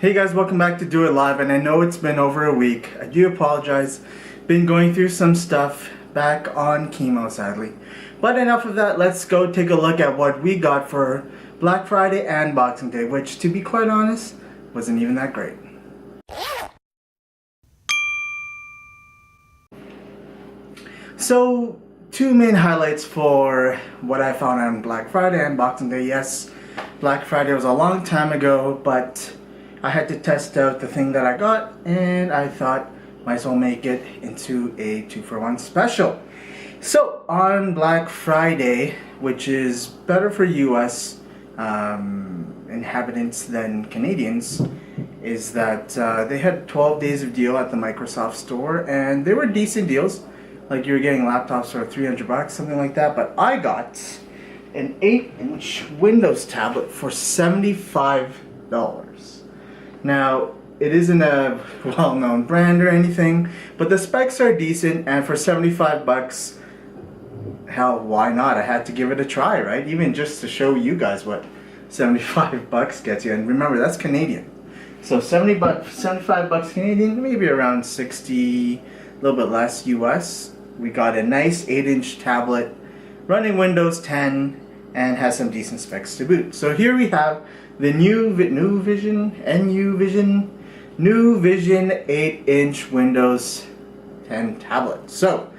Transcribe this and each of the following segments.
Hey guys, welcome back to Do It Live, and I know it's been over a week. I do apologize. Been going through some stuff, back on chemo sadly. But enough of that, let's go take a look at what we got for Black Friday and Boxing Day, which to be quite honest, wasn't even that great. So, two main highlights for what I found on Black Friday and Boxing Day. Yes, Black Friday was a long time ago, but I had to test out the thing that I got, and I thought might as well make it into a 2-for-1 special. So on Black Friday, which is better for US inhabitants than Canadians, is that they had 12 days of deal at the Microsoft store, and they were decent deals. Like you were getting laptops for $300, something like that. But I got an 8-inch Windows tablet for $75. Now, it isn't a well-known brand or anything, but the specs are decent, and for $75, hell, why not? I had to give it a try, right? Even just to show you guys what $75 gets you. And remember, that's Canadian. So $75 Canadian, maybe around 60, a little bit less US. We got a nice 8-inch tablet running Windows 10 and has some decent specs to boot. So here we have the Nuvision 8-inch Windows 10 tablet. So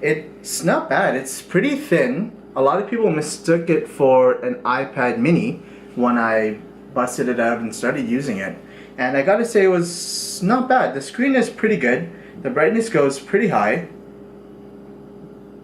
it's not bad. It's pretty thin. A lot of people mistook it for an iPad mini when I busted it out and started using it. And I gotta say, it was not bad. The screen is pretty good. The brightness goes pretty high.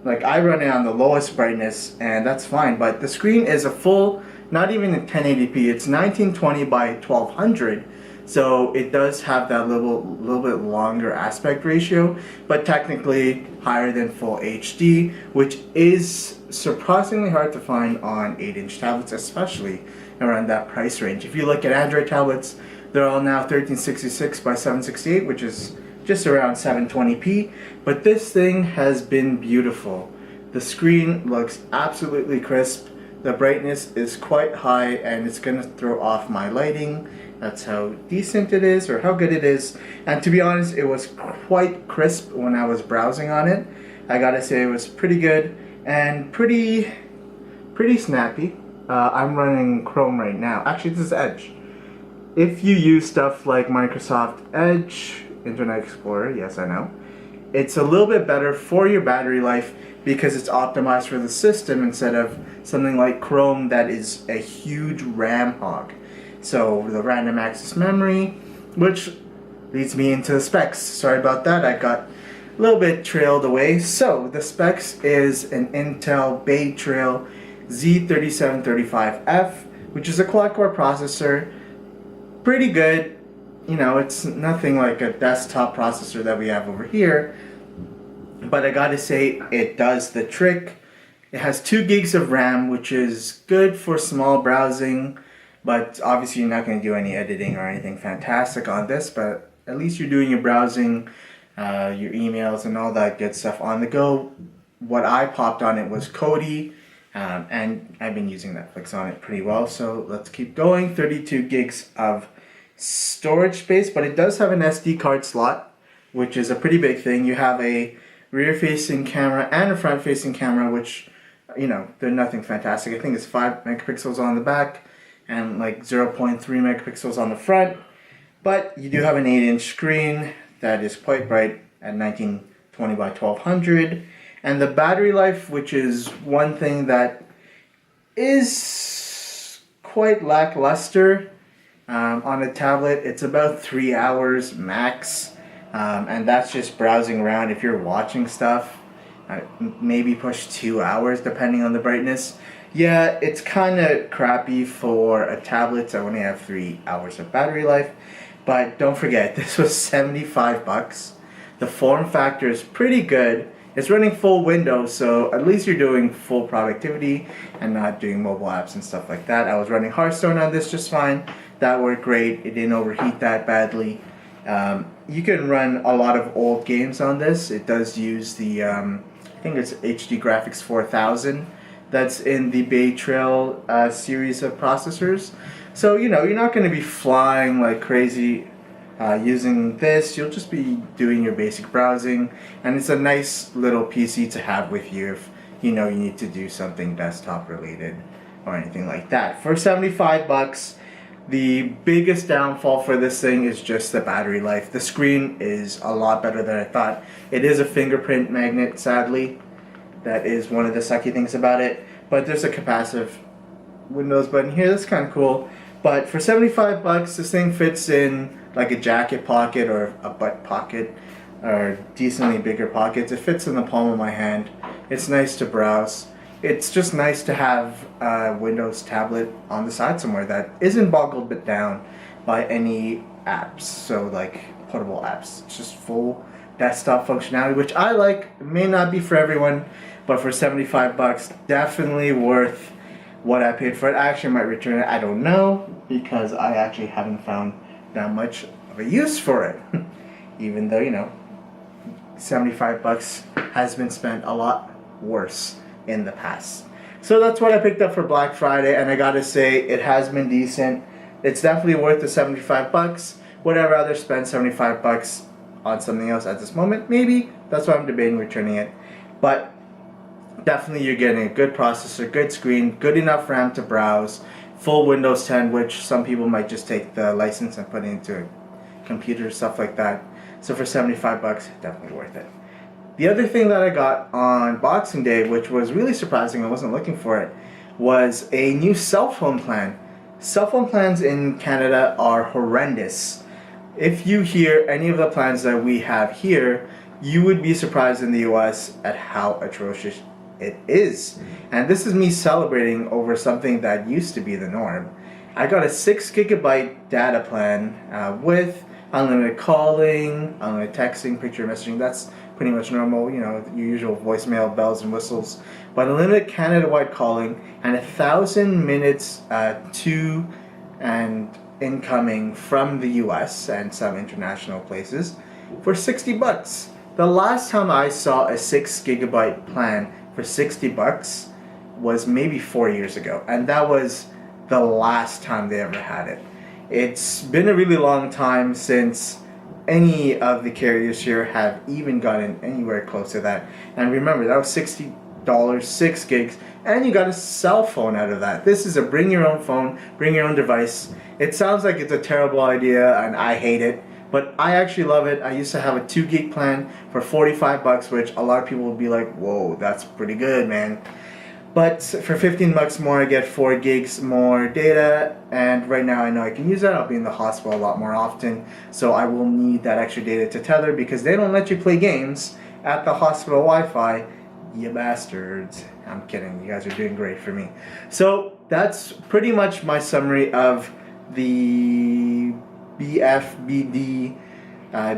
Like, I run it on the lowest brightness, and that's fine. But the screen is a full, not even in 1080p. It's 1920 by 1200. So it does have that little bit longer aspect ratio, but technically higher than full HD, which is surprisingly hard to find on 8-inch tablets, especially around that price range. If you look at Android tablets, they're all now 1366 by 768, which is just around 720p, but this thing has been beautiful. The screen looks absolutely crisp. The brightness is quite high, and it's gonna throw off my lighting. That's how decent it is, or how good it is. And to be honest, it was quite crisp when I was browsing on it. I gotta say, it was pretty good and pretty snappy. I'm running Chrome right now. Actually, this is Edge. If you use stuff like Microsoft Edge, Internet Explorer, yes I know, it's a little bit better for your battery life because it's optimized for the system instead of something like Chrome that is a huge RAM hog. So the random access memory, which leads me into the specs. Sorry about that, I got a little bit trailed away. So the specs is an Intel Bay Trail Z3735F, which is a quad-core processor. Pretty good. You know, it's nothing like a desktop processor that we have over here, but I gotta say, it does the trick. It has 2 gigs of RAM, which is good for small browsing, but obviously you're not going to do any editing or anything fantastic on this, but at least you're doing your browsing, your emails and all that good stuff on the go. What I popped on it was Kodi, and I've been using Netflix on it pretty well, so let's keep going. 32 gigs of storage space, but it does have an SD card slot, which is a pretty big thing. You have a rear-facing camera and a front-facing camera, which, you know, they're nothing fantastic. I think it's 5 megapixels on the back and like 0.3 megapixels on the front, but you do have an 8-inch screen that is quite bright at 1920 by 1200, and the battery life, which is one thing that is quite lackluster on a tablet. It's about 3 hours max, and that's just browsing around. If you're watching stuff, maybe push 2 hours depending on the brightness. Yeah, it's kind of crappy for a tablet to only have 3 hours of battery life, but don't forget, this was $75. The form factor is pretty good. It's running full Windows, so at least you're doing full productivity and not doing mobile apps and stuff like that. I was running Hearthstone on this just fine. That worked great. It didn't overheat that badly. You can run a lot of old games on this. It does use the, I think it's HD Graphics 4000 that's in the Bay Trail series of processors. So, you know, you're not going to be flying like crazy using this. You'll just be doing your basic browsing, and it's a nice little PC to have with you if you know you need to do something desktop related or anything like that. For 75 bucks, the biggest downfall for this thing is just the battery life. The screen is a lot better than I thought. It is a fingerprint magnet, sadly. That is one of the sucky things about it. But there's a capacitive Windows button here. That's kind of cool. But for 75 bucks, this thing fits in like a jacket pocket or a butt pocket or decently bigger pockets. It fits in the palm of my hand. It's nice to browse. It's just nice to have a Windows tablet on the side somewhere that isn't boggled down by any apps. So like portable apps. It's just full desktop functionality, which I like. It may not be for everyone, but for 75 bucks, definitely worth what I paid for it. I actually might return it. I don't know, because I actually haven't found that much of a use for it. Even though, you know, 75 bucks has been spent a lot worse in the past. So that's what I picked up for Black Friday, and I gotta say, it has been decent. It's definitely worth the 75 bucks. Would I rather spend 75 bucks on something else at this moment? Maybe. That's why I'm debating returning it. But definitely you're getting a good processor, good screen, good enough RAM to browse, full Windows 10, which some people might just take the license and put it into a computer, stuff like that. So for 75 bucks, definitely worth it. The other thing that I got on Boxing Day, which was really surprising, I wasn't looking for it, was a new cell phone plan. Cell phone plans in Canada are horrendous. If you hear any of the plans that we have here, you would be surprised in the US at how atrocious it is. And this is me celebrating over something that used to be the norm. I got a 6 gigabyte data plan with unlimited calling, unlimited texting, picture messaging. That's pretty much normal, you know, your usual voicemail, bells and whistles. But unlimited Canada-wide calling and 1,000 minutes to and incoming from the US and some international places for 60 bucks. The last time I saw a 6 gigabyte plan for 60 bucks was maybe 4 years ago, and that was the last time they ever had it. It's been a really long time since any of the carriers here have even gotten anywhere close to that. And remember, that was $60, 6 gigs, and you got a cell phone out of that. This is a bring your own phone, bring your own device. It sounds like it's a terrible idea, and I hate it, but I actually love it. I used to have a 2 gig plan for 45 bucks, which a lot of people would be like, whoa, that's pretty good, man. But for 15 bucks more, I get 4 gigs more data, and right now I know I can use that. I'll be in the hospital a lot more often, so I will need that extra data to tether, because they don't let you play games at the hospital Wi-Fi, you bastards. I'm kidding, you guys are doing great for me. So that's pretty much my summary of the BFBD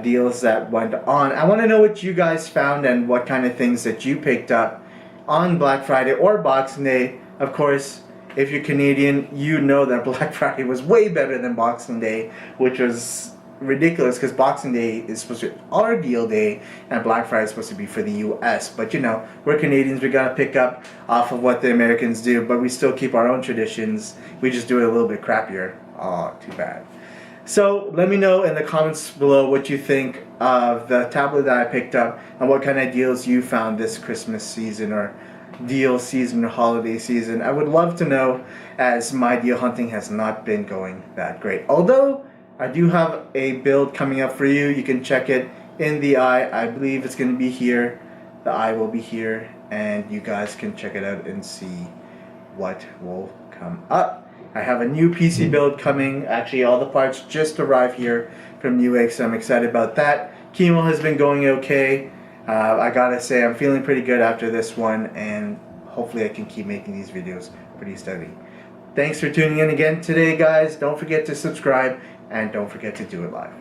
deals that went on. I want to know what you guys found and what kind of things that you picked up on Black Friday or Boxing Day. Of course, if you're Canadian, you know that Black Friday was way better than Boxing Day, which was ridiculous because Boxing Day is supposed to be our deal day and Black Friday is supposed to be for the US. But you know, we're Canadians, we gotta pick up off of what the Americans do, but we still keep our own traditions. We just do it a little bit crappier. Aw, too bad. So let me know in the comments below what you think of the tablet that I picked up and what kind of deals you found this Christmas season or deal season or holiday season. I would love to know, as my deal hunting has not been going that great. Although I do have a build coming up for you. You can check it in the eye. I believe it's going to be here. The eye will be here, and you guys can check it out and see what will come up. I have a new PC build coming. Actually, all the parts just arrived here from Newegg, so I'm excited about that. Chemo has been going okay. I gotta say, I'm feeling pretty good after this one, and hopefully I can keep making these videos pretty steady. Thanks for tuning in again today, guys. Don't forget to subscribe, and don't forget to do it live.